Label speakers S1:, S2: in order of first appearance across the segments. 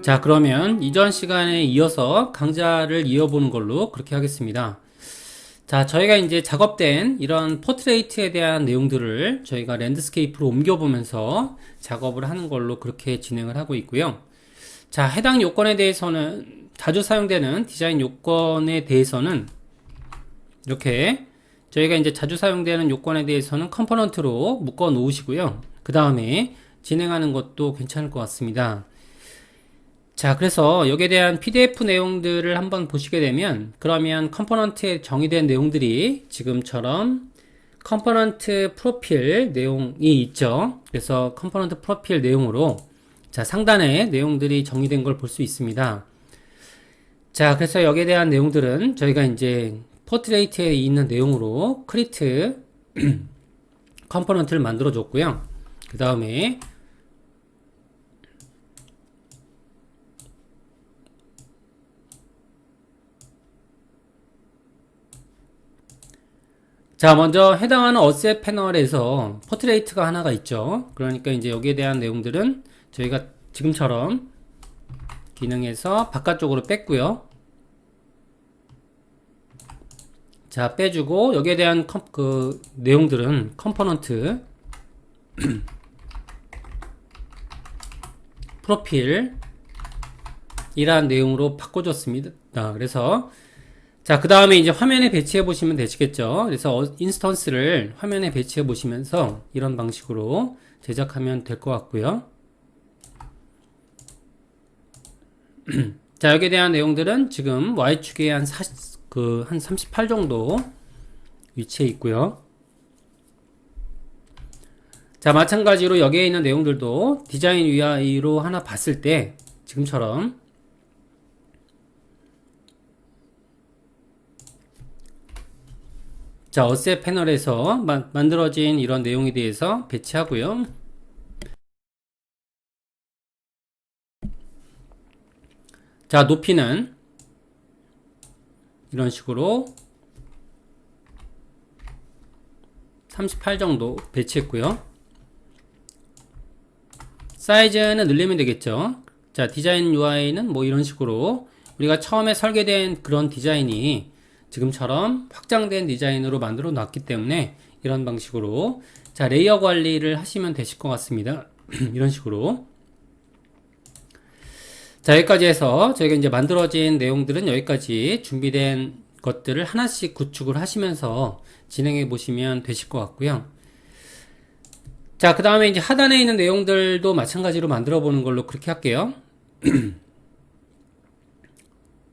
S1: 자, 그러면 이전 시간에 이어서 강좌를 이어보는 걸로 그렇게 하겠습니다. 자, 저희가 이제 작업된 이런 포트레이트에 대한 내용들을 저희가 랜드스케이프로 옮겨보면서 작업을 하는 걸로 그렇게 진행을 하고 있고요. 자, 해당 요건에 대해서는 자주 사용되는 디자인 요건에 대해서는 이렇게 저희가 이제 자주 사용되는 요건에 대해서는 컴포넌트로 묶어 놓으시고요. 그 다음에 진행하는 것도 괜찮을 것 같습니다. 자, 그래서 여기에 대한 PDF 내용들을 한번 보시게 되면, 그러면 컴포넌트에 정의된 내용들이 지금처럼 컴포넌트 프로필 내용이 있죠. 그래서 컴포넌트 프로필 내용으로 자, 상단에 내용들이 정의된 걸 볼 수 있습니다. 자, 그래서 여기에 대한 내용들은 저희가 이제 포트레이트에 있는 내용으로 크리트 컴포넌트를 만들어 줬고요. 그 다음에 자, 먼저 해당하는 어셋 패널에서 포트레이트가 하나가 있죠. 그러니까 이제 여기에 대한 내용들은 저희가 지금처럼 기능에서 바깥쪽으로 뺐고요. 자, 빼주고 여기에 대한 내용들은 컴포넌트 프로필 이란 내용으로 바꿔줬습니다. 그래서 자, 그 다음에 이제 화면에 배치해 보시면 되시겠죠. 그래서 인스턴스를 화면에 배치해 보시면서 이런 방식으로 제작하면 될 것 같고요. 자, 여기에 대한 내용들은 지금 Y축에 한 38 정도 위치해 있고요. 자, 마찬가지로 여기에 있는 내용들도 디자인 UI로 하나 봤을 때 지금처럼 자, 어셋 패널에서 만들어진 이런 내용에 대해서 배치하고요. 자, 높이는 이런 식으로 38 정도 배치했고요. 사이즈는 늘리면 되겠죠. 자, 디자인 UI는 뭐 이런 식으로 우리가 처음에 설계된 그런 디자인이 지금처럼 확장된 디자인으로 만들어 놨기 때문에 이런 방식으로 자, 레이어 관리를 하시면 되실 것 같습니다. 이런 식으로 자, 여기까지 해서 저희가 이제 만들어진 내용들은 여기까지 준비된 것들을 하나씩 구축을 하시면서 진행해 보시면 되실 것 같고요. 자, 그 다음에 이제 하단에 있는 내용들도 마찬가지로 만들어 보는 걸로 그렇게 할게요.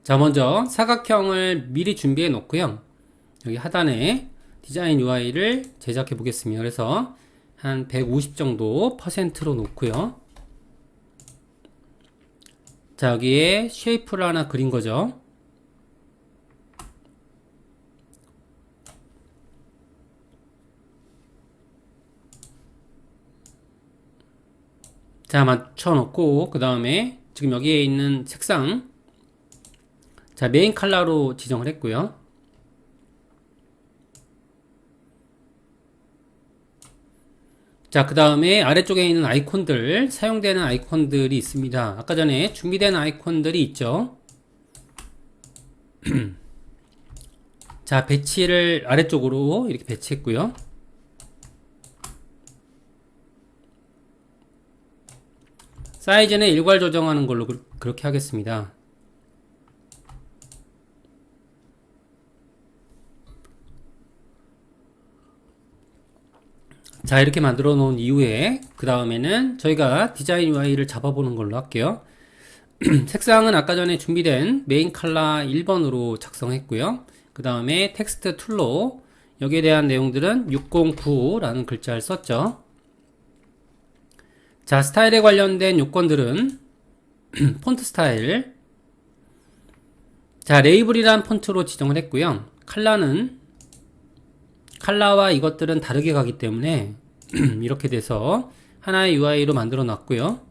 S1: 자, 먼저 사각형을 미리 준비해 놓고요. 여기 하단에 디자인 UI를 제작해 보겠습니다. 그래서 한 150 정도 퍼센트로 놓고요. 자, 여기에 쉐이프를 하나 그린 거죠. 자, 맞춰 놓고 그 다음에 지금 여기에 있는 색상 자, 메인 컬러로 지정을 했고요. 자, 그 다음에 아래쪽에 있는 아이콘들, 사용되는 아이콘들이 있습니다. 아까 전에 준비된 아이콘들이 있죠. 자, 배치를 아래쪽으로 이렇게 배치했고요. 사이즈는 일괄 조정하는 걸로 그렇게 하겠습니다. 자, 이렇게 만들어 놓은 이후에 그 다음에는 저희가 디자인 UI를 잡아보는 걸로 할게요. 색상은 아까 전에 준비된 메인 컬러 1번으로 작성했고요. 그 다음에 텍스트 툴로 여기에 대한 내용들은 609라는 글자를 썼죠. 자, 스타일에 관련된 요건들은 폰트 스타일 자, 레이블이란 폰트로 지정을 했고요. 컬러와 이것들은 다르게 가기 때문에 이렇게 돼서 하나의 UI로 만들어 놨고요.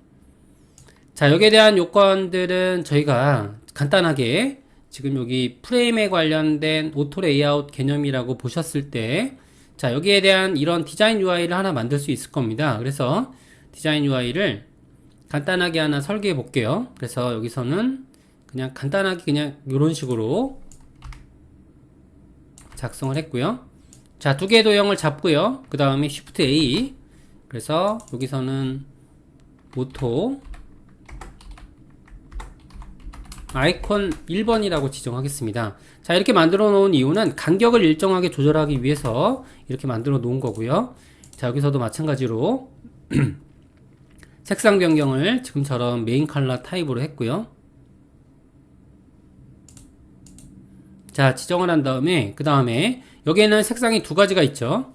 S1: 자, 여기에 대한 요건들은 저희가 간단하게 지금 여기 프레임에 관련된 오토 레이아웃 개념이라고 보셨을 때 자, 여기에 대한 이런 디자인 UI를 하나 만들 수 있을 겁니다. 그래서 디자인 UI를 간단하게 하나 설계해 볼게요. 그래서 여기서는 그냥 간단하게 그냥 이런 식으로 작성을 했고요. 자, 두 개의 도형을 잡고요. 그 다음에 Shift A. 그래서 여기서는 오토 아이콘 1번이라고 지정하겠습니다. 자, 이렇게 만들어 놓은 이유는 간격을 일정하게 조절하기 위해서 이렇게 만들어 놓은 거고요. 자, 여기서도 마찬가지로 색상 변경을 지금처럼 메인 컬러 타입으로 했고요. 자, 지정을 한 다음에 그 다음에 여기에는 색상이 두 가지가 있죠.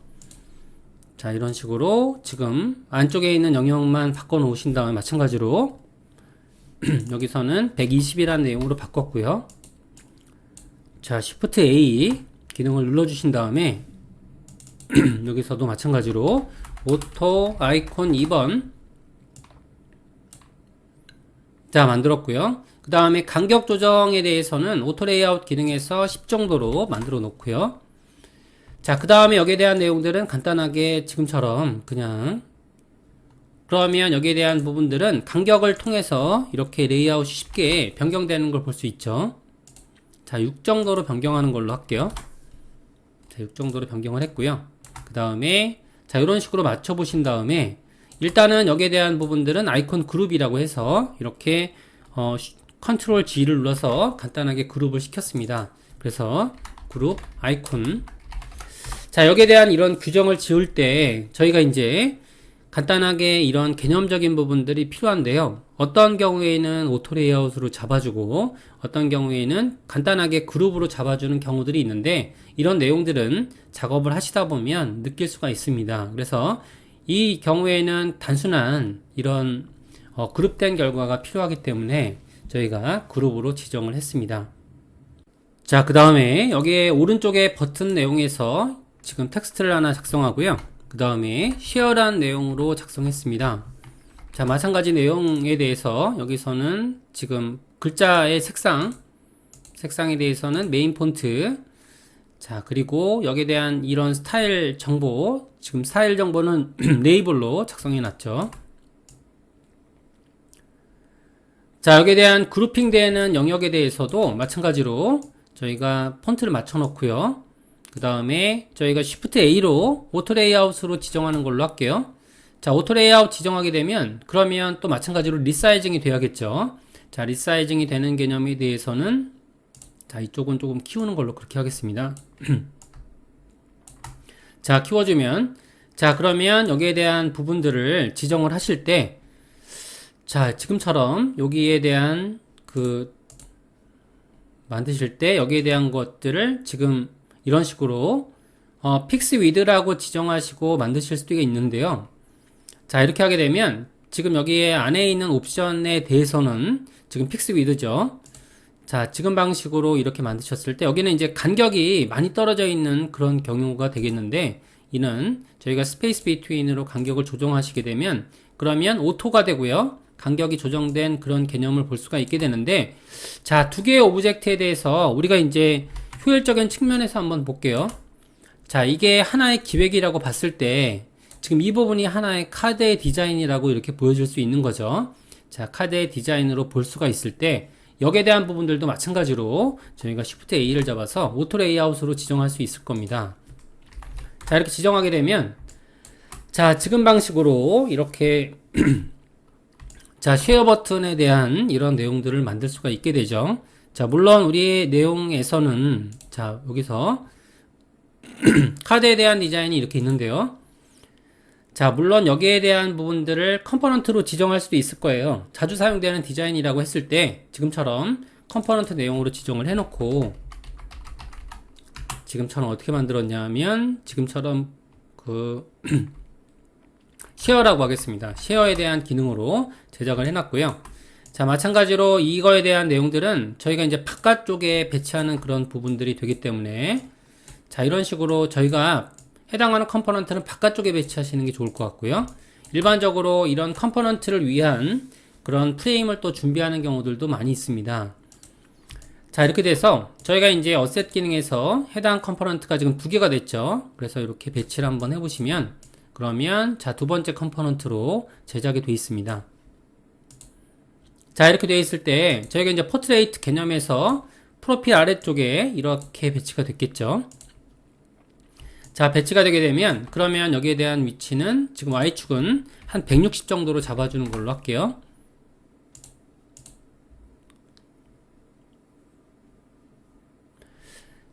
S1: 자, 이런 식으로 지금 안쪽에 있는 영역만 바꿔 놓으신 다음에 마찬가지로 여기서는 120이라는 내용으로 바꿨고요. 자, Shift A 기능을 눌러 주신 다음에 여기서도 마찬가지로 오토 아이콘 2번 자, 만들었고요. 그 다음에 간격 조정에 대해서는 오토 레이아웃 기능에서 10 정도로 만들어 놓고요. 자, 그 다음에 여기에 대한 내용들은 간단하게 지금처럼 그냥 그러면 여기에 대한 부분들은 간격을 통해서 이렇게 레이아웃이 쉽게 변경되는 걸 볼 수 있죠. 자, 6 정도로 변경하는 걸로 할게요. 자, 6 정도로 변경을 했고요. 그 다음에 자, 이런 식으로 맞춰 보신 다음에 일단은 여기에 대한 부분들은 아이콘 그룹이라고 해서 이렇게 컨트롤 G를 눌러서 간단하게 그룹을 시켰습니다. 그래서 그룹 아이콘. 자, 여기에 대한 이런 규정을 지을 때 저희가 이제 간단하게 이런 개념적인 부분들이 필요한데요. 어떤 경우에는 오토 레이아웃으로 잡아주고 어떤 경우에는 간단하게 그룹으로 잡아주는 경우들이 있는데 이런 내용들은 작업을 하시다 보면 느낄 수가 있습니다. 그래서 이 경우에는 단순한 이런 그룹된 결과가 필요하기 때문에 저희가 그룹으로 지정을 했습니다. 자, 그 다음에 여기에 오른쪽에 버튼 내용에서 지금 텍스트를 하나 작성하고요. 그 다음에 share란 내용으로 작성했습니다. 자, 마찬가지 내용에 대해서 여기서는 지금 글자의 색상에 대해서는 메인 폰트. 자, 그리고 여기에 대한 이런 스타일 정보, 지금 스타일 정보는 레이블로 작성해 놨죠. 자, 여기에 대한 그룹핑 되는 영역에 대해서도 마찬가지로 저희가 폰트를 맞춰 놓고요. 그 다음에 저희가 Shift A로 오토 레이아웃으로 지정하는 걸로 할게요. 자, 오토 레이아웃 지정하게 되면 그러면 또 마찬가지로 리사이징이 돼야겠죠. 자, 리사이징이 되는 개념에 대해서는 자, 이쪽은 조금 키우는 걸로 그렇게 하겠습니다. 자, 키워주면 자, 그러면 여기에 대한 부분들을 지정을 하실 때 자, 지금처럼 여기에 대한 만드실 때 여기에 대한 것들을 지금 이런 식으로 픽스 위드라고 지정하시고 만드실 수도 있는데요. 자, 이렇게 하게 되면 지금 여기에 안에 있는 옵션에 대해서는 지금 픽스 위드죠. 자, 지금 방식으로 이렇게 만드셨을 때 여기는 이제 간격이 많이 떨어져 있는 그런 경우가 되겠는데 이는 저희가 스페이스 비트윈으로 간격을 조정하시게 되면 그러면 오토가 되고요. 간격이 조정된 그런 개념을 볼 수가 있게 되는데 자, 두 개의 오브젝트에 대해서 우리가 이제 효율적인 측면에서 한번 볼게요. 자, 이게 하나의 기획이라고 봤을 때 지금 이 부분이 하나의 카드의 디자인이라고 이렇게 보여줄 수 있는 거죠. 자, 카드의 디자인으로 볼 수가 있을 때 여기에 대한 부분들도 마찬가지로 저희가 Shift A를 잡아서 오토 레이아웃으로 지정할 수 있을 겁니다. 자, 이렇게 지정하게 되면 자, 지금 방식으로 이렇게 자, 쉐어 버튼에 대한 이런 내용들을 만들 수가 있게 되죠. 자, 물론 우리의 내용에서는 자, 여기서 카드에 대한 디자인이 이렇게 있는데요. 자, 물론 여기에 대한 부분들을 컴포넌트로 지정할 수도 있을 거예요. 자주 사용되는 디자인이라고 했을 때 지금처럼 컴포넌트 내용으로 지정을 해놓고 지금처럼 어떻게 만들었냐면 지금처럼 쉐어라고 하겠습니다. 쉐어에 대한 기능으로 제작을 해놨고요. 자, 마찬가지로 이거에 대한 내용들은 저희가 이제 바깥쪽에 배치하는 그런 부분들이 되기 때문에 자, 이런 식으로 저희가 해당하는 컴포넌트는 바깥쪽에 배치하시는 게 좋을 것 같고요. 일반적으로 이런 컴포넌트를 위한 그런 프레임을 또 준비하는 경우들도 많이 있습니다. 자, 이렇게 돼서 저희가 이제 어셋 기능에서 해당 컴포넌트가 지금 두 개가 됐죠. 그래서 이렇게 배치를 한번 해보시면 그러면 자, 두 번째 컴포넌트로 제작이 되어 있습니다. 자, 이렇게 되어 있을 때 저희가 이제 포트레이트 개념에서 프로필 아래쪽에 이렇게 배치가 됐겠죠. 자, 배치가 되게 되면 그러면 여기에 대한 위치는 지금 Y축은 한 160 정도로 잡아주는 걸로 할게요.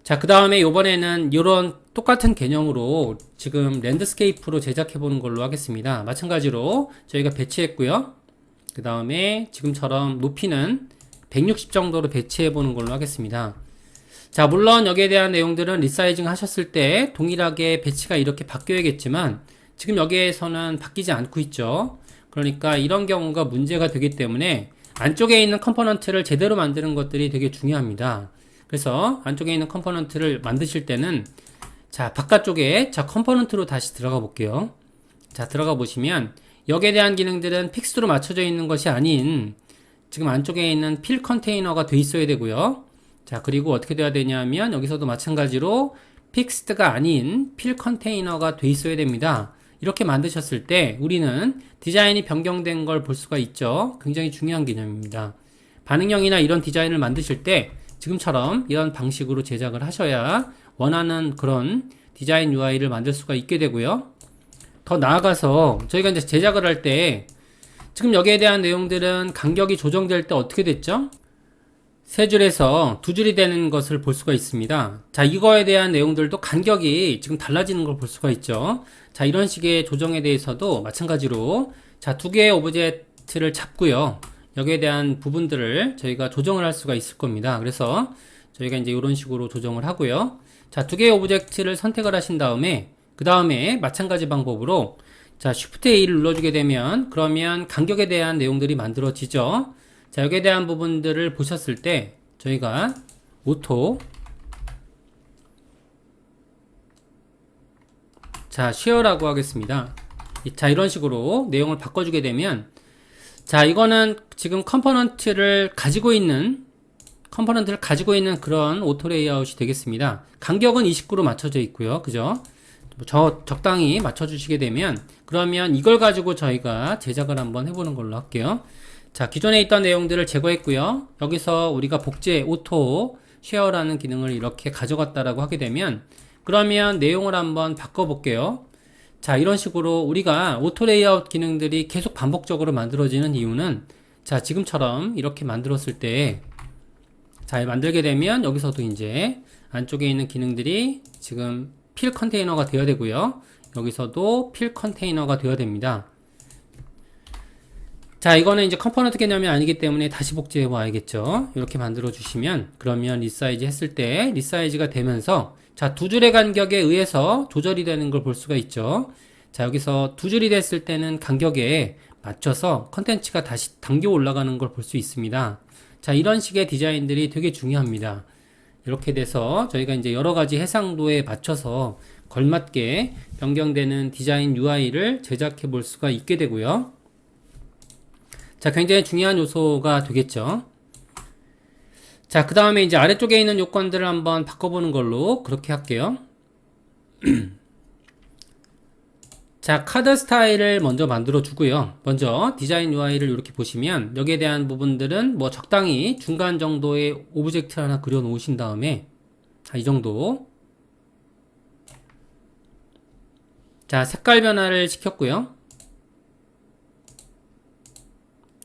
S1: 자, 그 다음에 요번에는 이런 똑같은 개념으로 지금 랜드스케이프로 제작해 보는 걸로 하겠습니다. 마찬가지로 저희가 배치했고요. 그 다음에 지금처럼 높이는 160 정도로 배치해 보는 걸로 하겠습니다. 자, 물론 여기에 대한 내용들은 리사이징 하셨을 때 동일하게 배치가 이렇게 바뀌어야겠지만 지금 여기에서는 바뀌지 않고 있죠. 그러니까 이런 경우가 문제가 되기 때문에 안쪽에 있는 컴포넌트를 제대로 만드는 것들이 되게 중요합니다. 그래서 안쪽에 있는 컴포넌트를 만드실 때는 자, 바깥쪽에 자, 컴포넌트로 다시 들어가 볼게요. 자, 들어가 보시면 여기에 대한 기능들은 픽스로 맞춰져 있는 것이 아닌 지금 안쪽에 있는 필 컨테이너가 돼 있어야 되고요. 자, 그리고 어떻게 돼야 되냐면 여기서도 마찬가지로 픽스드가 아닌 필 컨테이너가 돼 있어야 됩니다. 이렇게 만드셨을 때 우리는 디자인이 변경된 걸 볼 수가 있죠. 굉장히 중요한 개념입니다. 반응형이나 이런 디자인을 만드실 때 지금처럼 이런 방식으로 제작을 하셔야 원하는 그런 디자인 UI를 만들 수가 있게 되고요. 더 나아가서 저희가 이제 제작을 할 때 지금 여기에 대한 내용들은 간격이 조정될 때 어떻게 됐죠? 세 줄에서 두 줄이 되는 것을 볼 수가 있습니다. 자, 이거에 대한 내용들도 간격이 지금 달라지는 걸 볼 수가 있죠. 자, 이런 식의 조정에 대해서도 마찬가지로 자, 두 개의 오브젝트를 잡고요. 여기에 대한 부분들을 저희가 조정을 할 수가 있을 겁니다. 그래서 저희가 이제 이런 식으로 조정을 하고요. 자, 두 개의 오브젝트를 선택을 하신 다음에 그 다음에 마찬가지 방법으로 자, Shift A를 눌러주게 되면 그러면 간격에 대한 내용들이 만들어지죠. 자, 여기에 대한 부분들을 보셨을 때 저희가 오토 자, 쉐어라고 하겠습니다. 자, 이런 식으로 내용을 바꿔주게 되면 자, 이거는 지금 컴포넌트를 가지고 있는 그런 오토 레이아웃이 되겠습니다. 간격은 29로 맞춰져 있고요. 그죠? 적당히 맞춰주시게 되면 그러면 이걸 가지고 저희가 제작을 한번 해보는 걸로 할게요. 자, 기존에 있던 내용들을 제거했고요. 여기서 우리가 복제 오토 쉐어라는 기능을 이렇게 가져갔다라고 하게 되면 그러면 내용을 한번 바꿔볼게요. 자, 이런 식으로 우리가 오토 레이아웃 기능들이 계속 반복적으로 만들어지는 이유는 자, 지금처럼 이렇게 만들었을 때 자, 만들게 되면 여기서도 이제 안쪽에 있는 기능들이 지금 필 컨테이너가 되어야 되고요. 여기서도 필 컨테이너가 되어야 됩니다. 자, 이거는 이제 컴포넌트 개념이 아니기 때문에 다시 복제해 봐야겠죠. 이렇게 만들어 주시면 그러면 리사이즈 했을 때 리사이즈가 되면서 자, 두 줄의 간격에 의해서 조절이 되는 걸 볼 수가 있죠. 자, 여기서 두 줄이 됐을 때는 간격에 맞춰서 컨텐츠가 다시 당겨 올라가는 걸 볼 수 있습니다. 자, 이런 식의 디자인들이 되게 중요합니다. 이렇게 돼서 저희가 이제 여러 가지 해상도에 맞춰서 걸맞게 변경되는 디자인 UI를 제작해 볼 수가 있게 되고요. 자, 굉장히 중요한 요소가 되겠죠. 자, 그 다음에 이제 아래쪽에 있는 요건들을 한번 바꿔보는 걸로 그렇게 할게요. 자, 카드 스타일을 먼저 만들어 주고요. 먼저 디자인 UI를 이렇게 보시면 여기에 대한 부분들은 뭐 적당히 중간 정도의 오브젝트 하나 그려 놓으신 다음에 자, 이 정도. 자, 색깔 변화를 시켰고요.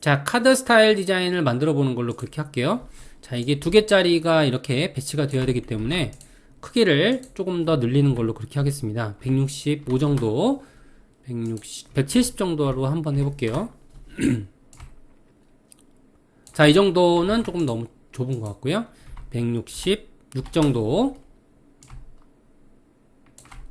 S1: 자, 카드 스타일 디자인을 만들어 보는 걸로 그렇게 할게요. 자, 이게 두 개짜리가 이렇게 배치가 되어야 되기 때문에 크기를 조금 더 늘리는 걸로 그렇게 하겠습니다. 165 정도 170 정도로 한번 해볼게요. 자, 이 정도는 조금 너무 좁은 것 같고요. 166 정도.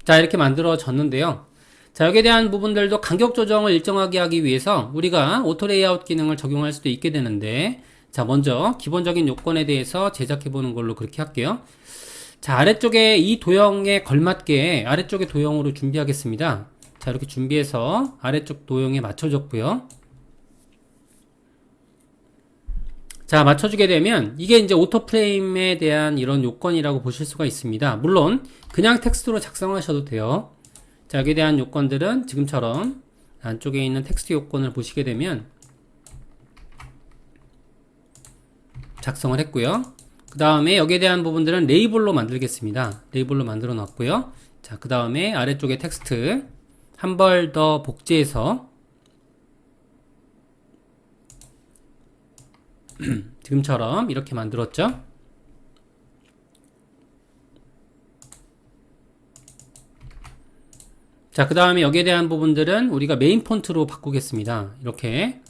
S1: 자, 이렇게 만들어졌는데요. 자, 여기에 대한 부분들도 간격 조정을 일정하게 하기 위해서 우리가 오토 레이아웃 기능을 적용할 수도 있게 되는데 자, 먼저 기본적인 요건에 대해서 제작해 보는 걸로 그렇게 할게요. 자, 아래쪽에 이 도형에 걸맞게 아래쪽에 도형으로 준비하겠습니다. 자, 이렇게 준비해서 아래쪽 도형에 맞춰줬고요. 자, 맞춰주게 되면 이게 이제 오토 프레임에 대한 이런 요건이라고 보실 수가 있습니다. 물론 그냥 텍스트로 작성하셔도 돼요. 자, 여기에 대한 요건들은 지금처럼 안쪽에 있는 텍스트 요건을 보시게 되면 작성을 했고요. 그 다음에 여기에 대한 부분들은 레이블로 만들겠습니다. 레이블로 만들어 놨고요. 자, 그 다음에 아래쪽에 텍스트 한 벌 더 복제해서 지금처럼 이렇게 만들었죠. 자, 그 다음에 여기에 대한 부분들은 우리가 메인 폰트로 바꾸겠습니다. 이렇게.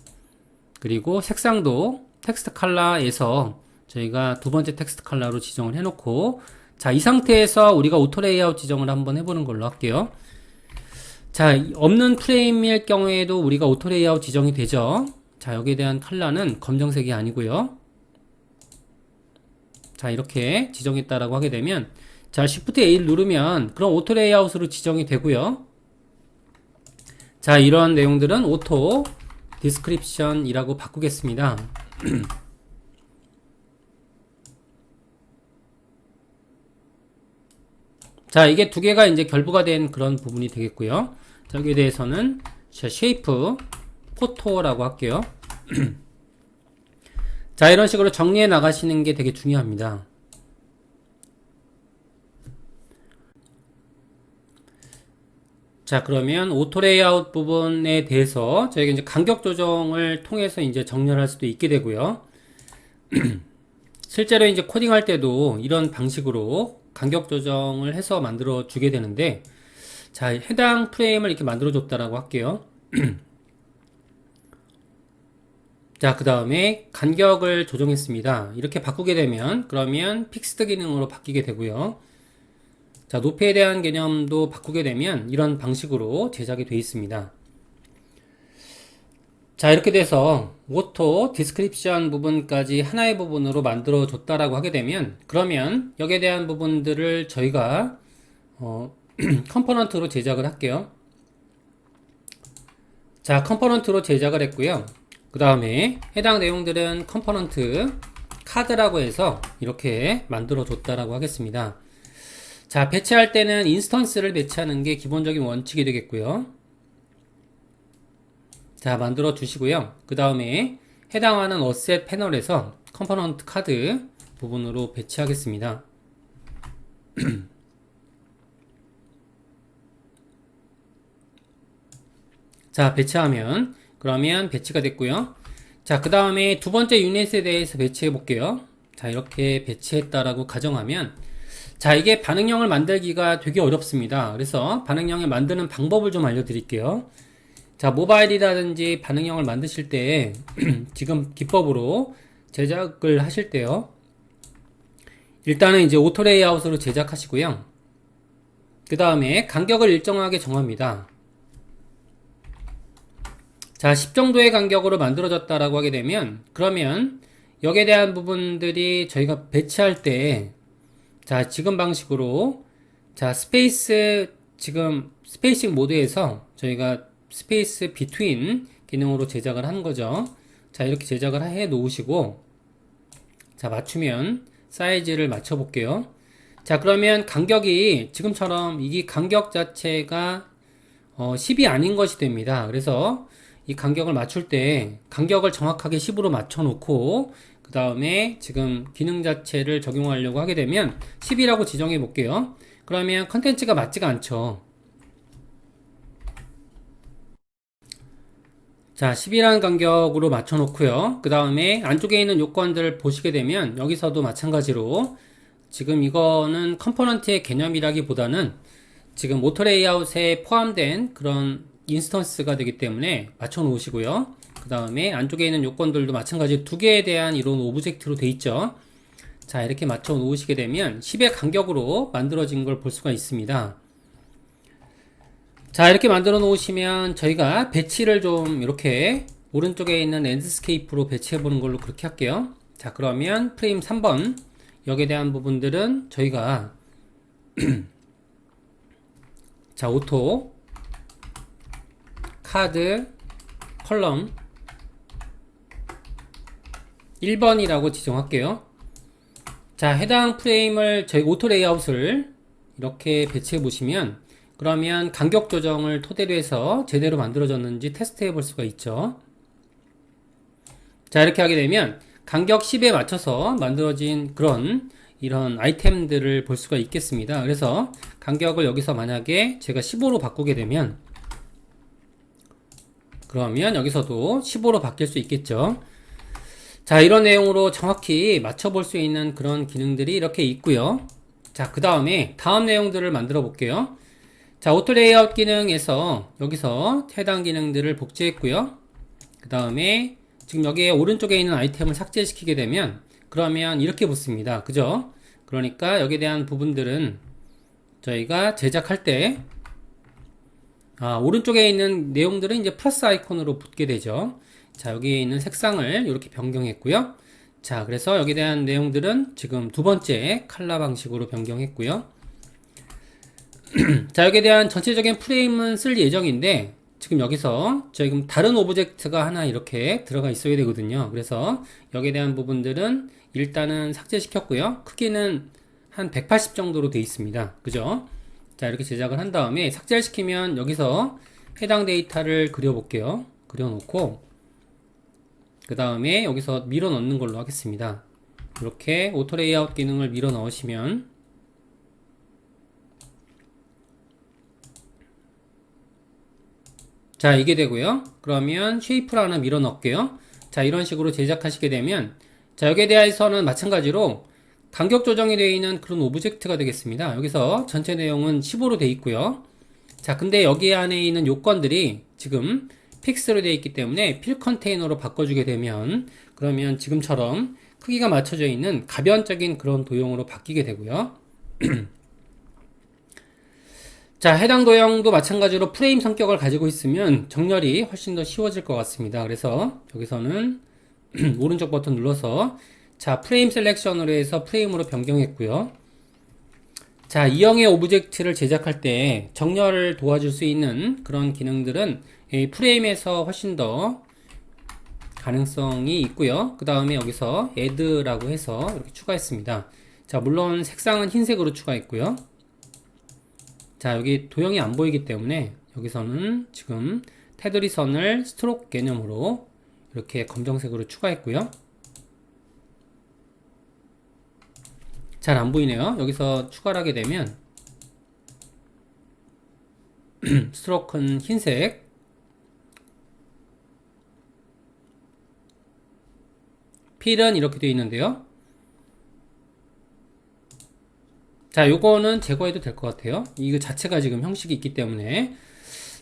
S1: 그리고 색상도 텍스트 컬러에서 저희가 두 번째 텍스트 컬러로 지정을 해놓고, 자, 이 상태에서 우리가 오토 레이아웃 지정을 한번 해보는 걸로 할게요. 자, 없는 프레임일 경우에도 우리가 오토 레이아웃 지정이 되죠. 자, 여기에 대한 컬러는 검정색이 아니고요. 자, 이렇게 지정했다라고 하게 되면, 자, Shift A를 누르면 그럼 오토 레이아웃으로 지정이 되고요. 자, 이런 내용들은 오토 디스크립션이라고 바꾸겠습니다. 자, 이게 두 개가 이제 결부가 된 그런 부분이 되겠고요. 자, 여기에 대해서는 쉐이프 포토라고 할게요. 자, 이런 식으로 정리해 나가시는 게 되게 중요합니다. 자, 그러면 오토 레이아웃 부분에 대해서 저희가 이제 간격 조정을 통해서 이제 정렬할 수도 있게 되고요. 실제로 이제 코딩할 때도 이런 방식으로 간격 조정을 해서 만들어 주게 되는데, 자, 해당 프레임을 이렇게 만들어 줬다라고 할게요. 자, 그 다음에 간격을 조정했습니다. 이렇게 바꾸게 되면 그러면 픽스드 기능으로 바뀌게 되고요. 자, 높이에 대한 개념도 바꾸게 되면 이런 방식으로 제작이 되어 있습니다. 자, 이렇게 돼서 오토 디스크립션 부분까지 하나의 부분으로 만들어 줬다라고 하게 되면, 그러면 여기에 대한 부분들을 저희가 컴포넌트로 제작을 할게요. 자, 컴포넌트로 제작을 했고요. 그 다음에 해당 내용들은 컴포넌트 카드라고 해서 이렇게 만들어 줬다라고 하겠습니다. 자, 배치할 때는 인스턴스를 배치하는 게 기본적인 원칙이 되겠고요. 자, 만들어 주시고요. 그 다음에 해당하는 어셋 패널에서 컴포넌트 카드 부분으로 배치하겠습니다. 자, 배치하면 그러면 배치가 됐고요. 자, 그 다음에 두 번째 유닛에 대해서 배치해 볼게요. 자, 이렇게 배치했다라고 가정하면, 자, 이게 반응형을 만들기가 되게 어렵습니다. 그래서 반응형을 만드는 방법을 좀 알려드릴게요. 자, 모바일이라든지 반응형을 만드실 때 지금 기법으로 제작을 하실 때요. 일단은 이제 오토 레이아웃으로 제작하시고요. 그 다음에 간격을 일정하게 정합니다. 자, 10 정도의 간격으로 만들어졌다라고 하게 되면, 그러면 여기에 대한 부분들이 저희가 배치할 때, 자, 지금 방식으로, 자, 스페이스, 지금 스페이싱 모드에서 저희가 스페이스 비트윈 기능으로 제작을 하는 거죠. 자, 이렇게 제작을 해 놓으시고, 자, 맞추면 사이즈를 맞춰 볼게요. 자, 그러면 간격이 지금처럼 이 간격 자체가 10이 아닌 것이 됩니다. 그래서 이 간격을 맞출 때 간격을 정확하게 10으로 맞춰 놓고, 그 다음에 지금 기능 자체를 적용하려고 하게 되면 10이라고 지정해 볼게요. 그러면 컨텐츠가 맞지가 않죠. 자, 10이라는 간격으로 맞춰 놓고요. 그 다음에 안쪽에 있는 요건들을 보시게 되면 여기서도 마찬가지로 지금 이거는 컴포넌트의 개념이라기보다는 지금 오토 레이아웃에 포함된 그런 인스턴스가 되기 때문에 맞춰 놓으시고요. 그 다음에 안쪽에 있는 요건들도 마찬가지 두 개에 대한 이런 오브젝트로 돼 있죠. 자, 이렇게 맞춰 놓으시게 되면 10의 간격으로 만들어진 걸 볼 수가 있습니다. 자, 이렇게 만들어 놓으시면 저희가 배치를 좀 이렇게 오른쪽에 있는 랜드스케이프로 배치해 보는 걸로 그렇게 할게요. 자, 그러면 프레임 3번 여기에 대한 부분들은 저희가 자, 오토 카드 컬럼 1번이라고 지정할게요. 자, 해당 프레임을 저희 오토 레이아웃을 이렇게 배치해 보시면, 그러면 간격 조정을 토대로 해서 제대로 만들어졌는지 테스트 해 볼 수가 있죠. 자, 이렇게 하게 되면 간격 10에 맞춰서 만들어진 그런 이런 아이템들을 볼 수가 있겠습니다. 그래서 간격을 여기서 만약에 제가 15로 바꾸게 되면 그러면 여기서도 15로 바뀔 수 있겠죠. 자, 이런 내용으로 정확히 맞춰볼 수 있는 그런 기능들이 이렇게 있고요. 자, 그 다음에 다음 내용들을 만들어 볼게요. 자, 오토 레이아웃 기능에서 여기서 해당 기능들을 복제했고요. 그 다음에 지금 여기에 오른쪽에 있는 아이템을 삭제시키게 되면 그러면 이렇게 붙습니다. 그죠? 그러니까 여기에 대한 부분들은 저희가 제작할 때 오른쪽에 있는 내용들은 이제 플러스 아이콘으로 붙게 되죠. 자, 여기에 있는 색상을 이렇게 변경했고요. 자, 그래서 여기에 대한 내용들은 지금 두 번째 컬러 방식으로 변경했고요. 자, 여기에 대한 전체적인 프레임은 쓸 예정인데 지금 여기서 지금 다른 오브젝트가 하나 이렇게 들어가 있어야 되거든요. 그래서 여기에 대한 부분들은 일단은 삭제시켰고요. 크기는 한 180 정도로 되어 있습니다. 그죠? 자, 이렇게 제작을 한 다음에 삭제를 시키면 여기서 해당 데이터를 그려볼게요. 그려놓고 그 다음에 여기서 밀어 넣는 걸로 하겠습니다. 이렇게 오토 레이아웃 기능을 밀어 넣으시면 자, 이게 되고요. 그러면 쉐이프를 하나 밀어 넣을게요. 자, 이런 식으로 제작하시게 되면 자, 여기에 대해서는 마찬가지로 간격 조정이 되어 있는 그런 오브젝트가 되겠습니다. 여기서 전체 내용은 15로 되어 있고요. 자, 근데 여기 안에 있는 요건들이 지금 픽스로 되어 있기 때문에 필 컨테이너로 바꿔주게 되면 그러면 지금처럼 크기가 맞춰져 있는 가변적인 그런 도형으로 바뀌게 되고요. 자, 해당 도형도 마찬가지로 프레임 성격을 가지고 있으면 정렬이 훨씬 더 쉬워질 것 같습니다. 그래서 여기서는 오른쪽 버튼 눌러서 자, 프레임 셀렉션으로 해서 프레임으로 변경했고요. 자, 이형의 오브젝트를 제작할 때 정렬을 도와줄 수 있는 그런 기능들은 이 프레임에서 훨씬 더 가능성이 있고요. 그 다음에 여기서 add라고 해서 이렇게 추가했습니다. 자, 물론 색상은 흰색으로 추가했고요. 자, 여기 도형이 안 보이기 때문에 여기서는 지금 테두리 선을 스트로크 개념으로 이렇게 검정색으로 추가했고요. 잘 안 보이네요. 여기서 추가를 하게 되면 스트로크는 흰색, 필은 이렇게 되어 있는데요. 자, 요거는 제거해도 될 것 같아요. 이거 자체가 지금 형식이 있기 때문에.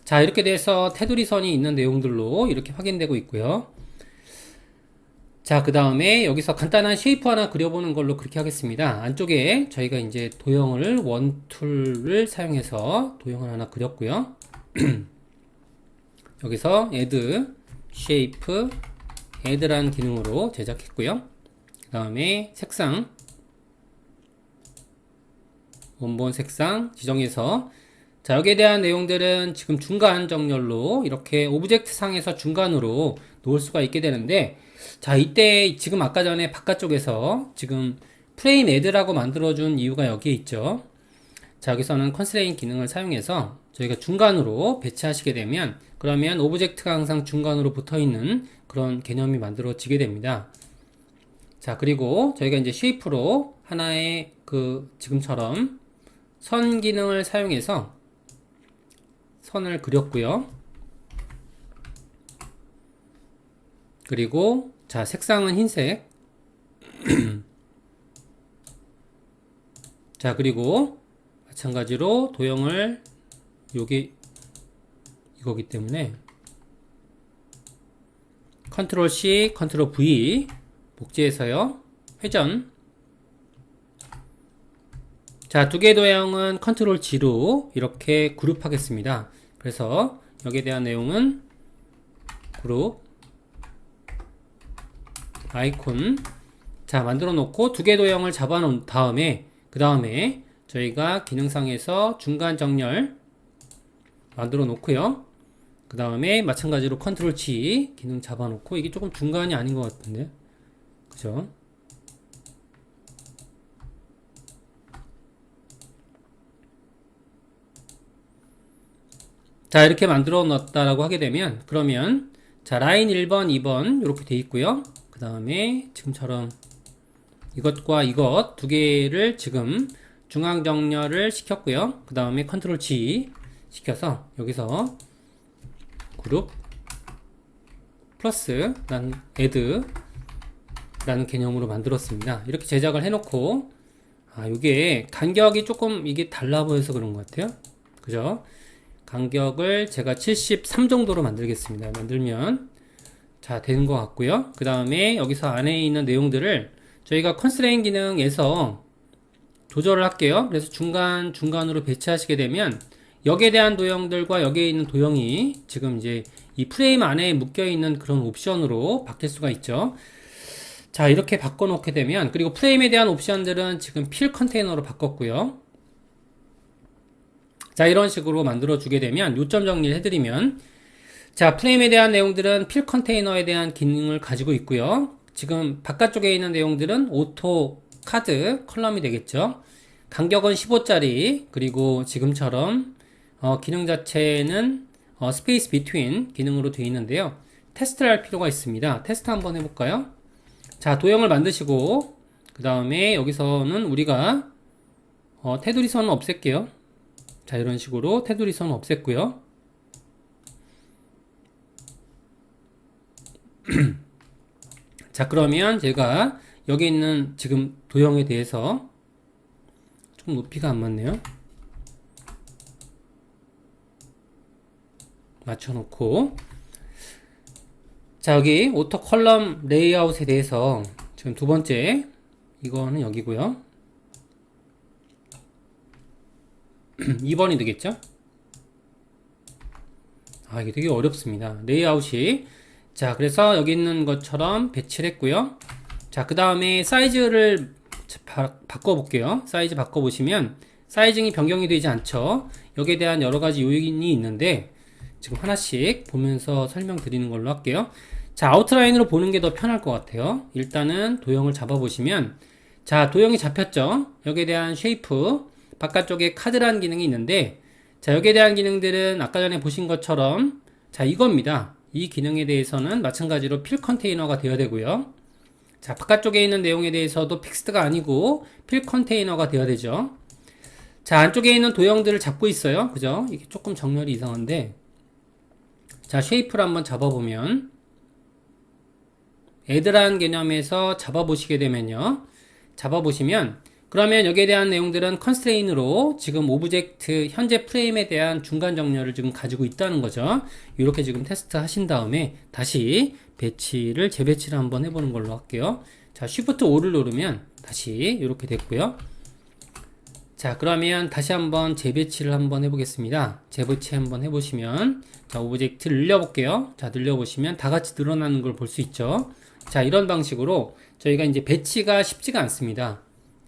S1: 자, 이렇게 돼서 테두리 선이 있는 내용들로 이렇게 확인되고 있고요. 자, 그 다음에 여기서 간단한 쉐이프 하나 그려보는 걸로 그렇게 하겠습니다. 안쪽에 저희가 이제 도형을 원툴을 사용해서 도형을 하나 그렸고요. 여기서 add, shape, add라는 기능으로 제작했고요. 그 다음에 색상, 원본 색상 지정해서 자, 여기에 대한 내용들은 지금 중간 정렬로 이렇게 오브젝트 상에서 중간으로 놓을 수가 있게 되는데 자, 이때 지금 아까 전에 바깥쪽에서 지금 프레임 애드라고 만들어준 이유가 여기에 있죠. 자, 여기서는 컨스트레인 기능을 사용해서 저희가 중간으로 배치하시게 되면 그러면 오브젝트가 항상 중간으로 붙어 있는 그런 개념이 만들어지게 됩니다. 자, 그리고 저희가 이제 쉐이프로 하나의 그 지금처럼 선 기능을 사용해서 선을 그렸고요. 그리고 자, 색상은 흰색. 자, 그리고 마찬가지로 도형을 여기 이거기 때문에 컨트롤 C, 컨트롤 V 복제해서요. 회전. 자, 두 개의 도형은 컨트롤 G로 이렇게 그룹하겠습니다. 그래서 여기에 대한 내용은 그룹 아이콘 자, 만들어 놓고 두 개 도형을 잡아 놓은 다음에 그 다음에 저희가 기능상에서 중간 정렬 만들어 놓고요. 그 다음에 마찬가지로 컨트롤 G 기능 잡아 놓고 이게 조금 중간이 아닌 것 같은데 그죠? 자, 이렇게 만들어 놨다라고 하게 되면 그러면 자, 라인 1번, 2번 이렇게 돼 있고요. 그 그 다음에 지금처럼 이것과 이것 두 개를 지금 중앙 정렬을 시켰고요. 그 다음에 컨트롤 G 시켜서 여기서 그룹 플러스 난 add 라는 개념으로 만들었습니다. 이렇게 제작을 해놓고 이게 간격이 조금 이게 달라 보여서 그런 것 같아요. 그죠? 간격을 제가 73 정도로 만들겠습니다. 만들면 자 되는 것 같고요. 그 다음에 여기서 안에 있는 내용들을 저희가 컨스트레인 기능에서 조절을 할게요. 그래서 중간으로 배치하시게 되면 여기에 대한 도형들과 여기에 있는 도형이 지금 이제 이 프레임 안에 묶여 있는 그런 옵션으로 바뀔 수가 있죠. 자 이렇게 바꿔 놓게 되면, 그리고 프레임에 대한 옵션들은 지금 필 컨테이너로 바꿨고요. 자 이런 식으로 만들어 주게 되면 요점 정리를 해드리면, 자 프레임에 대한 내용들은 필 컨테이너에 대한 기능을 가지고 있고요. 지금 바깥쪽에 있는 내용들은 오토 카드 컬럼이 되겠죠. 간격은 15짜리, 그리고 지금처럼 기능 자체는 스페이스 비트윈 기능으로 되어 있는데요. 테스트를 할 필요가 있습니다. 테스트 한번 해볼까요? 자 도형을 만드시고 그 다음에 여기서는 우리가 테두리 선은 없앨게요. 자 이런 식으로 테두리 선은 없앴고요. 자 그러면 제가 여기 있는 지금 도형에 대해서 좀 높이가 안 맞네요. 맞춰놓고, 자 여기 오토 컬럼 레이아웃에 대해서 지금 두 번째 이거는 여기고요. 2번이 되겠죠. 이게 되게 어렵습니다. 레이아웃이. 자 그래서 여기 있는 것처럼 배치를 했고요. 자 그 다음에 사이즈를 바꿔볼게요. 사이즈 바꿔보시면 사이징이 변경이 되지 않죠. 여기에 대한 여러가지 요인이 있는데 지금 하나씩 보면서 설명드리는 걸로 할게요. 자 아웃라인으로 보는 게 더 편할 것 같아요. 일단은 도형을 잡아보시면, 자 도형이 잡혔죠. 여기에 대한 쉐이프, 바깥쪽에 카드라는 기능이 있는데, 자 여기에 대한 기능들은 아까 전에 보신 것처럼 자 이겁니다. 이 기능에 대해서는 마찬가지로 필 컨테이너가 되어야 되고요. 자 바깥쪽에 있는 내용에 대해서도 픽스드가 아니고 필 컨테이너가 되어야 되죠. 자 안쪽에 있는 도형들을 잡고 있어요. 그죠? 이게 조금 정렬이 이상한데, 자 쉐이프를 한번 잡아보면, add라는 개념에서 잡아보시게 되면요, 잡아보시면 그러면 여기에 대한 내용들은 컨스트레인으로 지금 오브젝트 현재 프레임에 대한 중간 정렬을 지금 가지고 있다는 거죠. 이렇게 지금 테스트 하신 다음에 다시 재배치를 한번 해보는 걸로 할게요. 자 Shift O를 누르면 다시 이렇게 됐고요. 자 그러면 다시 한번 재배치를 한번 해보겠습니다. 재배치 한번 해보시면, 자 오브젝트 늘려볼게요. 자 늘려보시면 다같이 늘어나는 걸 볼 수 있죠. 자 이런 방식으로 저희가 이제 배치가 쉽지가 않습니다.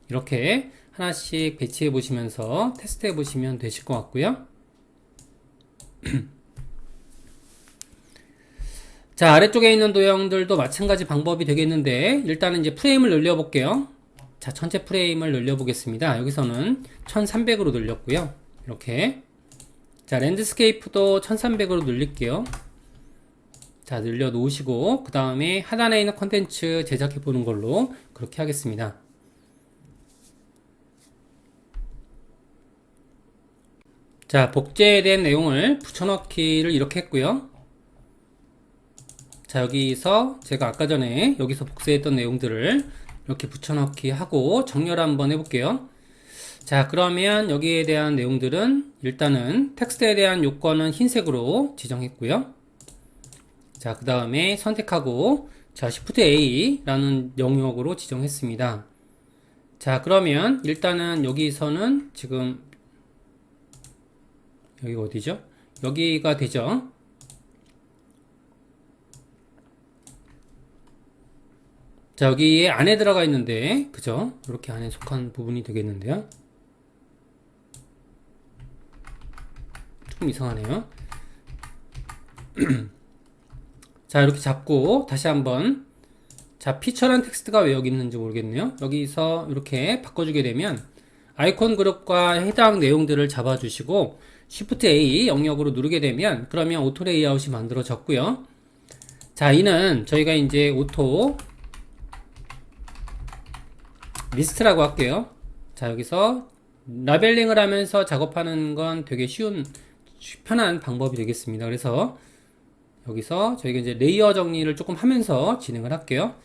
S1: 이렇게 하나씩 배치해 보시면서 테스트 해 보시면 되실 것 같고요. 자 아래쪽에 있는 도형들도 마찬가지 방법이 되겠는데, 일단은 이제 프레임을 늘려 볼게요. 자 전체 프레임을 늘려 보겠습니다. 여기서는 1300으로 늘렸고요. 이렇게. 자 랜드스케이프도 1300으로 늘릴게요. 자 늘려 놓으시고 그 다음에 하단에 있는 컨텐츠 제작해 보는 걸로 그렇게 하겠습니다. 자 복제된 내용을 붙여넣기를 이렇게 했고요. 자 여기서 제가 아까 전에 여기서 복사했던 내용들을 이렇게 붙여넣기 하고 정렬 한번 해볼게요. 자 그러면 여기에 대한 내용들은 일단은 텍스트에 대한 요건은 흰색으로 지정했고요. 자 그 다음에 선택하고, 자 Shift A 라는 영역으로 지정했습니다. 자 그러면 일단은 여기서는 지금 여기가 어디죠? 여기가 되죠. 자 여기에 안에 들어가 있는데, 그죠? 이렇게 안에 속한 부분이 되겠는데요. 조금 이상하네요. 자 이렇게 잡고 다시 한번, 자 피처란 텍스트가 왜 여기 있는지 모르겠네요. 여기서 이렇게 바꿔주게 되면 아이콘 그룹과 해당 내용들을 잡아주시고 Shift A 영역으로 누르게 되면, 그러면 오토 레이아웃이 만들어졌고요. 자 이는 저희가 이제 오토 리스트라고 할게요. 자, 여기서 라벨링을 하면서 작업하는 건 되게 쉬운, 편한 방법이 되겠습니다. 그래서 여기서 저희가 이제 레이어 정리를 조금 하면서 진행을 할게요.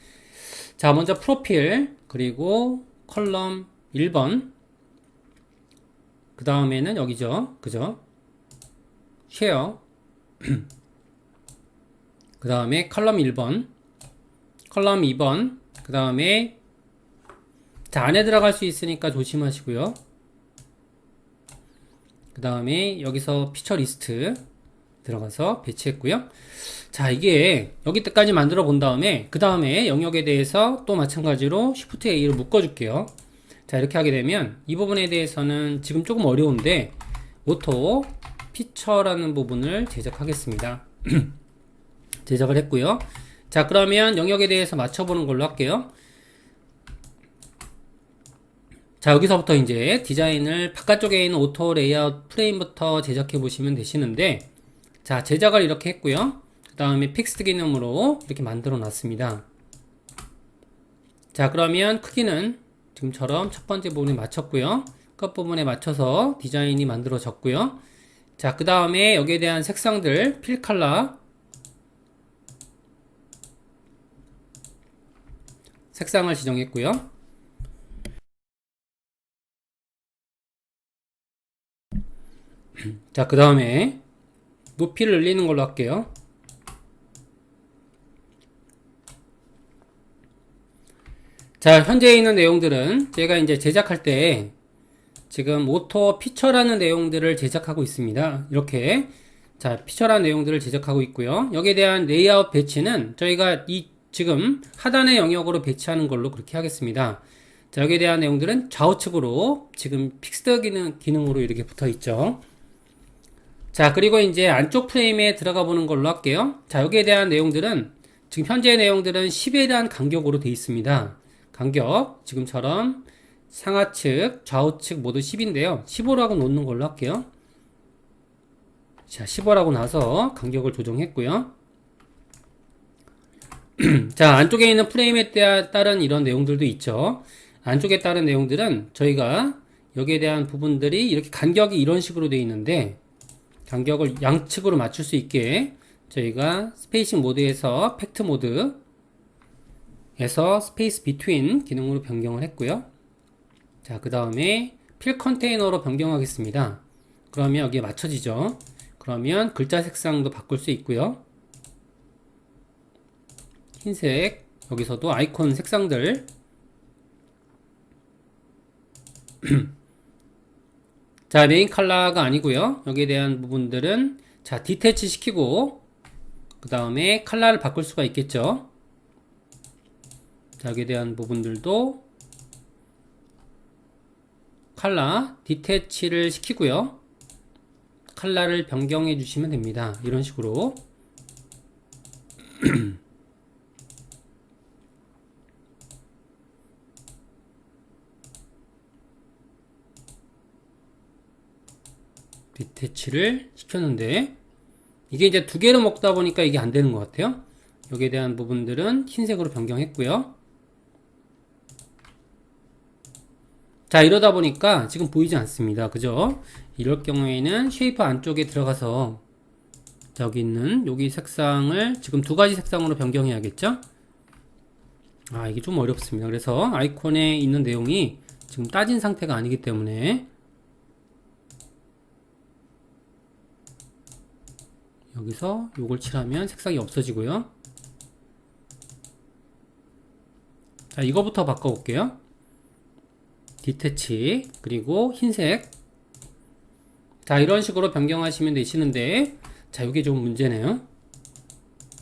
S1: 자, 먼저 프로필, 그리고 컬럼 1번, 그 다음에는 여기죠. 그죠? 쉐어, 그 다음에 컬럼 1번, 컬럼 2번, 그 다음에 자, 안에 들어갈 수 있으니까 조심하시고요. 그 다음에 여기서 피처 리스트 들어가서 배치했고요. 자, 이게 여기 때까지 만들어 본 다음에 그 다음에 영역에 대해서 또 마찬가지로 Shift A를 묶어 줄게요. 자, 이렇게 하게 되면 이 부분에 대해서는 지금 조금 어려운데 오토 피처라는 부분을 제작하겠습니다. 제작을 했고요. 자, 그러면 영역에 대해서 맞춰보는 걸로 할게요. 자, 여기서부터 이제 디자인을 바깥쪽에 있는 오토 레이아웃 프레임부터 제작해 보시면 되시는데, 자, 제작을 이렇게 했고요. 그 다음에 픽스드 기능으로 이렇게 만들어 놨습니다. 자, 그러면 크기는 지금처럼 첫 번째 부분에 맞췄고요. 끝부분에 맞춰서 디자인이 만들어졌고요. 자, 그 다음에 여기에 대한 색상들, 필 컬러 색상을 지정했고요. 자, 그 다음에 높이를 늘리는 걸로 할게요. 자, 현재 있는 내용들은 제가 이제 제작할 때 지금 오토 피처라는 내용들을 제작하고 있습니다. 이렇게 자, 피처라는 내용들을 제작하고 있고요. 여기에 대한 레이아웃 배치는 저희가 이 지금 하단의 영역으로 배치하는 걸로 그렇게 하겠습니다. 자, 여기에 대한 내용들은 좌우측으로 지금 픽스드 기능으로 이렇게 붙어 있죠. 자, 그리고 이제 안쪽 프레임에 들어가 보는 걸로 할게요. 자, 여기에 대한 내용들은 지금 현재 내용들은 10에 대한 간격으로 되어 있습니다. 간격 지금처럼 상하측, 좌우측 모두 10인데요. 15라고 놓는 걸로 할게요. 자, 15라고 나서 간격을 조정했고요. 자, 안쪽에 있는 프레임에 따른 이런 내용들도 있죠. 안쪽에 따른 내용들은 저희가 여기에 대한 부분들이 이렇게 간격이 이런 식으로 되어 있는데 간격을 양측으로 맞출 수 있게 저희가 스페이싱 모드에서 팩트 모드에서 스페이스 비트윈 기능으로 변경을 했고요. 자, 그 다음에 필 컨테이너로 변경하겠습니다. 그러면 여기에 맞춰지죠. 그러면 글자 색상도 바꿀 수 있고요. 흰색, 여기서도 아이콘 색상들 자, 메인 컬러가 아니고요. 여기에 대한 부분들은 자, 디태치 시키고 그 다음에 컬러를 바꿀 수가 있겠죠. 자, 여기에 대한 부분들도 컬러 디태치를 시키고요. 컬러를 변경해 주시면 됩니다. 이런 식으로 디태치를 시켰는데 이게 이제 두 개를 먹다 보니까 이게 안 되는 것 같아요. 여기에 대한 부분들은 흰색으로 변경했고요. 자, 이러다 보니까 지금 보이지 않습니다. 그죠? 이럴 경우에는 쉐이프 안쪽에 들어가서 여기 있는 여기 색상을 지금 두 가지 색상으로 변경해야겠죠? 아, 이게 좀 어렵습니다. 그래서 아이콘에 있는 내용이 지금 따진 상태가 아니기 때문에 여기서 요걸 칠하면 색상이 없어지고요. 자, 이거부터 바꿔볼게요. 디태치 그리고 흰색. 자, 이런 식으로 변경하시면 되시는데 자, 이게 좀 문제네요.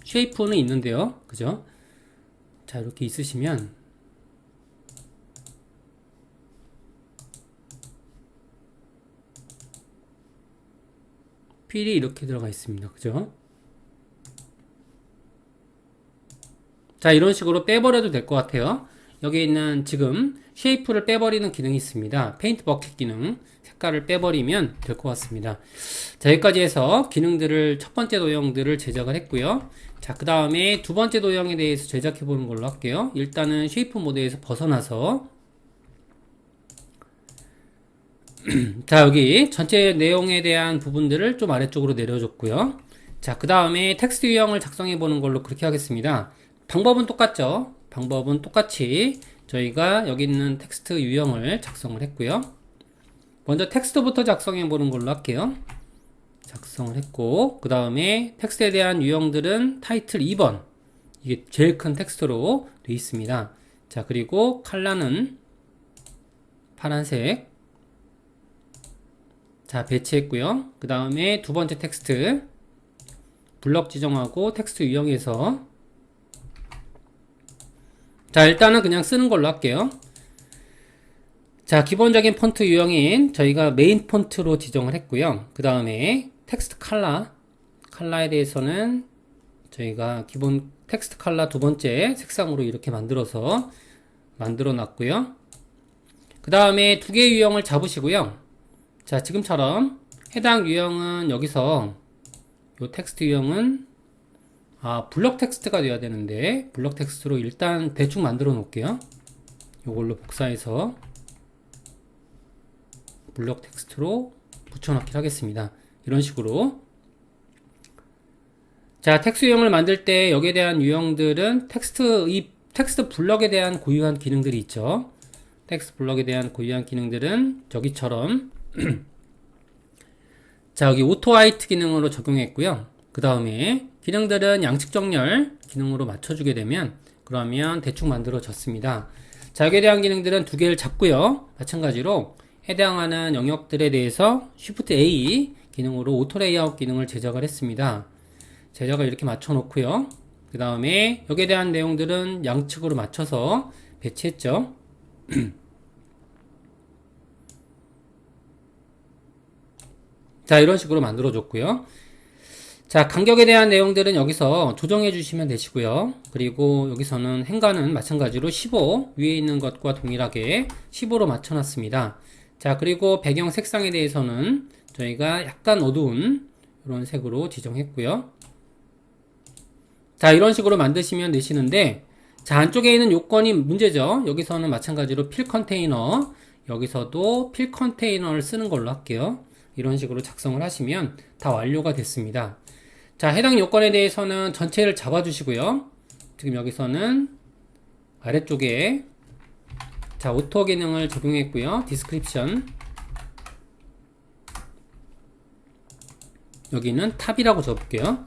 S1: 쉐이프는 있는데요. 그죠? 자, 이렇게 있으시면 필이 이렇게 들어가 있습니다. 그죠? 자, 이런 식으로 빼버려도 될 것 같아요. 여기 있는 지금 쉐이프를 빼버리는 기능이 있습니다. 페인트 버킷 기능 색깔을 빼버리면 될 것 같습니다. 자, 여기까지 해서 기능들을 첫 번째 도형들을 제작을 했고요. 자, 그 다음에 두 번째 도형에 대해서 제작해 보는 걸로 할게요. 일단은 쉐이프 모드에서 벗어나서 자, 여기 전체 내용에 대한 부분들을 좀 아래쪽으로 내려줬고요. 자, 그 다음에 텍스트 유형을 작성해 보는 걸로 그렇게 하겠습니다. 방법은 똑같죠? 방법은 똑같이 저희가 여기 있는 텍스트 유형을 작성을 했고요. 먼저 텍스트부터 작성해 보는 걸로 할게요. 작성을 했고, 그 다음에 텍스트에 대한 유형들은 타이틀 2번. 이게 제일 큰 텍스트로 되어 있습니다. 자, 그리고 컬러는 파란색. 자, 배치했고요. 그 다음에 두 번째 텍스트. 블럭 지정하고 텍스트 유형에서. 자, 일단은 그냥 쓰는 걸로 할게요. 자, 기본적인 폰트 유형인 저희가 메인 폰트로 지정을 했고요. 그 다음에 텍스트 컬러에 대해서는 저희가 기본 텍스트 컬러 두 번째 색상으로 이렇게 만들어 놨고요. 그 다음에 두 개의 유형을 잡으시고요. 자, 지금처럼 해당 유형은 여기서 요 텍스트 유형은 블럭 텍스트가 돼야 되는데 블럭 텍스트로 일단 대충 만들어 놓을게요. 요걸로 복사해서 블럭 텍스트로 붙여넣기 하겠습니다. 이런 식으로. 자, 텍스트 유형을 만들 때 여기에 대한 유형들은 이 텍스트 블럭에 대한 고유한 기능들이 있죠. 텍스트 블럭에 대한 고유한 기능들은 저기처럼 자, 여기 오토 화이트 기능으로 적용했고요. 그 다음에 기능들은 양측 정렬 기능으로 맞춰주게 되면 그러면 대충 만들어졌습니다. 자, 여기에 대한 기능들은 두 개를 잡고요. 마찬가지로 해당하는 영역들에 대해서 Shift A 기능으로 오토 레이아웃 기능을 제작을 했습니다. 제작을 이렇게 맞춰 놓고요. 그 다음에 여기에 대한 내용들은 양측으로 맞춰서 배치했죠. 자, 이런 식으로 만들어 줬고요. 자, 간격에 대한 내용들은 여기서 조정해 주시면 되시고요. 그리고 여기서는 행간은 마찬가지로 15 위에 있는 것과 동일하게 15로 맞춰 놨습니다. 자, 그리고 배경 색상에 대해서는 저희가 약간 어두운 이런 색으로 지정했고요. 자, 이런 식으로 만드시면 되시는데, 자, 안쪽에 있는 요건이 문제죠. 여기서는 마찬가지로 필 컨테이너, 여기서도 필 컨테이너를 쓰는 걸로 할게요. 이런 식으로 작성을 하시면 다 완료가 됐습니다. 자, 해당 요건에 대해서는 전체를 잡아주시고요. 지금 여기서는 아래쪽에 자, 오토 기능을 적용했고요. 디스크립션 여기는 탑이라고 적을게요.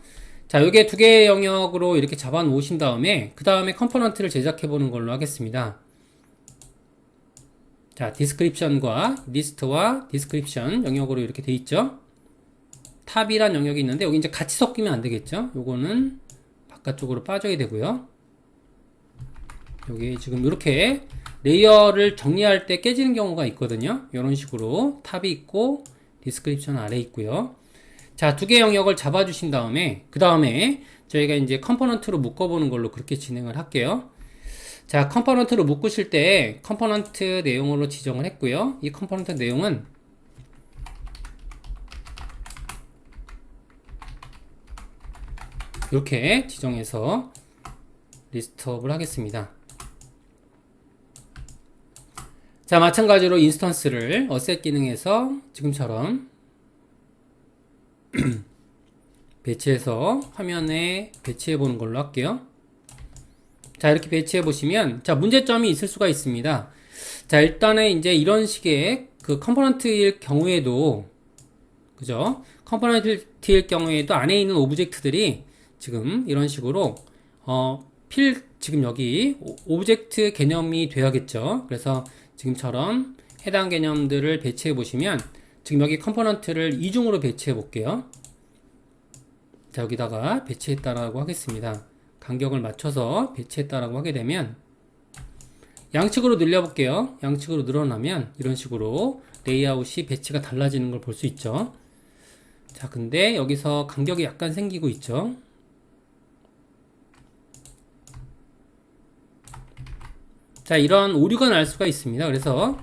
S1: 자, 요게 두 개의 영역으로 이렇게 잡아 놓으신 다음에 그 다음에 컴포넌트를 제작해 보는 걸로 하겠습니다. 자, 디스크립션과 리스트와 디스크립션 영역으로 이렇게 돼 있죠. 탑이란 영역이 있는데 여기 이제 같이 섞이면 안 되겠죠. 요거는 바깥쪽으로 빠져야 되고요. 여기 지금 이렇게 레이어를 정리할 때 깨지는 경우가 있거든요. 이런 식으로 탑이 있고 디스크립션 아래 있고요. 자, 두 개 영역을 잡아 주신 다음에 그 다음에 저희가 이제 컴포넌트로 묶어 보는 걸로 그렇게 진행을 할게요. 자, 컴포넌트로 묶으실 때 컴포넌트 내용으로 지정을 했고요. 이 컴포넌트 내용은 이렇게 지정해서 리스트업을 하겠습니다. 자, 마찬가지로 인스턴스를 어셋 기능에서 지금처럼 배치해서 화면에 배치해 보는 걸로 할게요. 자, 이렇게 배치해 보시면 자, 문제점이 있을 수가 있습니다. 자, 일단은 이제 이런 식의 그 컴포넌트일 경우에도 그죠? 컴포넌트일 경우에도 안에 있는 오브젝트들이 지금 이런 식으로 지금 여기 오브젝트 개념이 돼야겠죠. 그래서 지금처럼 해당 개념들을 배치해 보시면 지금 여기 컴포넌트를 이중으로 배치해 볼게요. 자, 여기다가 배치했다라고 하겠습니다. 간격을 맞춰서 배치했다라고 하게 되면 양측으로 늘려 볼게요. 양측으로 늘어나면 이런 식으로 레이아웃이 배치가 달라지는 걸 볼 수 있죠. 자, 근데 여기서 간격이 약간 생기고 있죠. 자, 이런 오류가 날 수가 있습니다. 그래서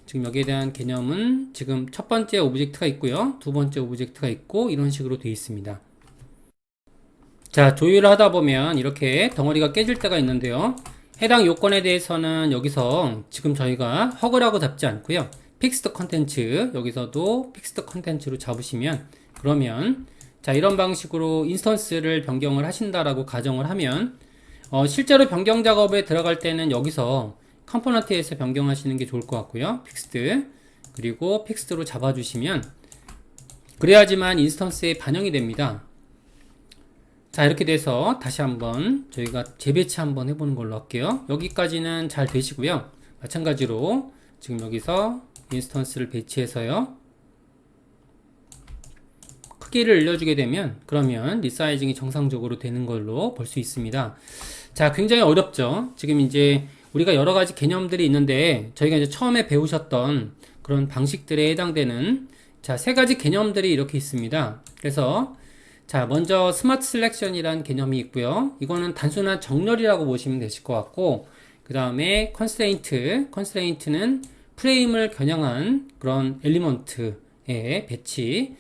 S1: 지금 여기에 대한 개념은 지금 첫 번째 오브젝트가 있고요. 두 번째 오브젝트가 있고 이런 식으로 되어 있습니다. 자, 조율을 하다 보면 이렇게 덩어리가 깨질 때가 있는데요. 해당 요건에 대해서는 여기서 지금 저희가 허그라고 잡지 않고요. 픽스드 컨텐츠, 여기서도 픽스드 컨텐츠로 잡으시면, 그러면 자, 이런 방식으로 인스턴스를 변경을 하신다라고 가정을 하면 실제로 변경 작업에 들어갈 때는 여기서 컴포넌트에서 변경하시는 게 좋을 것 같고요. 픽스드, 그리고 픽스드로 잡아주시면 그래야지만 인스턴스에 반영이 됩니다. 자, 이렇게 돼서 다시 한번 저희가 재배치 한번 해보는 걸로 할게요. 여기까지는 잘 되시고요. 마찬가지로 지금 여기서 인스턴스를 배치해서요, 크기를 늘려주게 되면 그러면 리사이징이 정상적으로 되는 걸로 볼 수 있습니다. 자, 굉장히 어렵죠. 지금 이제 우리가 여러 가지 개념들이 있는데 저희가 이제 처음에 배우셨던 그런 방식들에 해당되는 자, 세 가지 개념들이 이렇게 있습니다. 그래서 자, 먼저 스마트 셀렉션이라는 개념이 있고요. 이거는 단순한 정렬이라고 보시면 되실 것 같고, 그 다음에 컨스트레인트는 프레임을 겨냥한 그런 엘리먼트의 배치,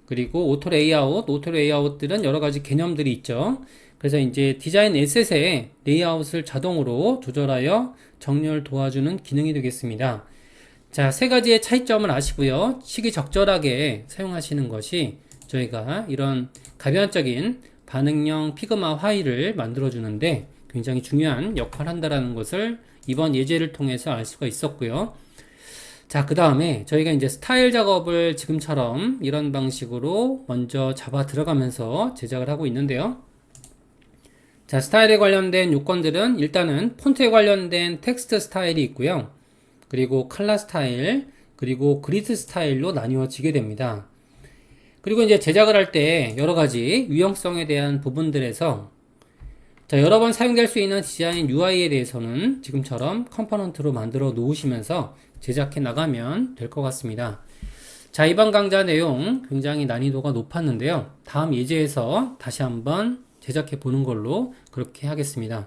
S1: 그리고 오토 레이아웃들은 여러 가지 개념들이 있죠. 그래서 이제 디자인 에셋의 레이아웃을 자동으로 조절하여 정렬 도와주는 기능이 되겠습니다. 자, 세 가지의 차이점을 아시고요. 시기적절하게 사용하시는 것이 저희가 이런 가변적인 반응형 피그마 화일을 만들어주는데 굉장히 중요한 역할을 한다는 것을 이번 예제를 통해서 알 수가 있었고요. 자, 그 다음에 저희가 이제 스타일 작업을 지금처럼 이런 방식으로 먼저 잡아 들어가면서 제작을 하고 있는데요. 자, 스타일에 관련된 요건들은 일단은 폰트에 관련된 텍스트 스타일이 있고요. 그리고 컬러 스타일, 그리고 그리드 스타일로 나뉘어지게 됩니다. 그리고 이제 제작을 할 때 여러 가지 유형성에 대한 부분들에서 자, 여러 번 사용될 수 있는 디자인 UI에 대해서는 지금처럼 컴포넌트로 만들어 놓으시면서 제작해 나가면 될 것 같습니다. 자, 이번 강좌 내용 굉장히 난이도가 높았는데요. 다음 예제에서 다시 한번 제작해 보는 걸로 그렇게 하겠습니다.